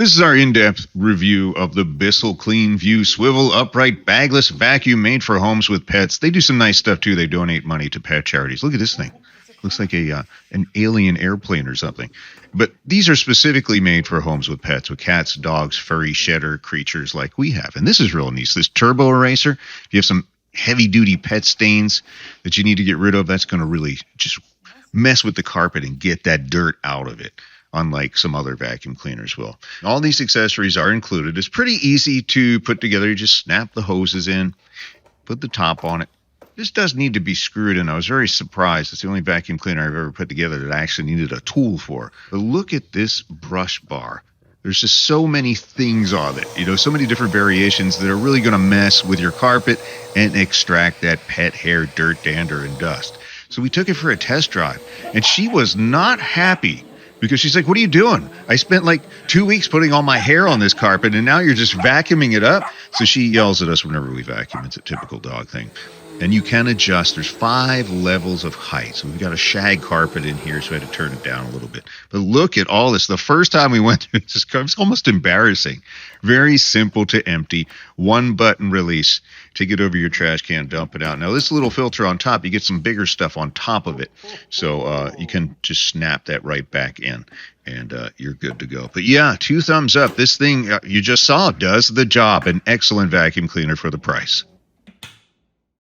This is our in-depth review of the Bissell CleanView Swivel Upright Bagless Vacuum made for homes with pets. They do some nice stuff too. They donate money to pet charities. Look at this thing. Looks like an alien airplane or something. But these are specifically made for homes with pets, with cats, dogs, furry shedder creatures like we have. And this is real nice. This turbo eraser, if you have some heavy-duty pet stains that you need to get rid of, that's going to really just mess with the carpet and get that dirt out of it, unlike some other vacuum cleaners will. All these accessories are included. It's pretty easy to put together. You just snap the hoses in, put the top on it. This does need to be screwed in. I was very surprised. It's the only vacuum cleaner I've ever put together that I actually needed a tool for. But look at this brush bar. There's just so many things on it, so many different variations that are really going to mess with your carpet and extract that pet hair, dirt, dander, and dust. So we took it for a test drive, and she was not happy because she's like, "What are you doing? I spent like 2 weeks putting all my hair on this carpet, and now you're just vacuuming it up." So she yells at us whenever we vacuum. It's a typical dog thing. And you can adjust. There's 5 levels of height. So we've got a shag carpet in here, so I had to turn it down a little bit. But look at all this. The first time we went through this, it was almost embarrassing. Very simple to empty. 1-button release. Take it over your trash can, dump it out. Now this little filter on top, you get some bigger stuff on top of it. So you can just snap that right back in, and you're good to go. But yeah, 2 thumbs up. This thing you just saw does the job. An excellent vacuum cleaner for the price.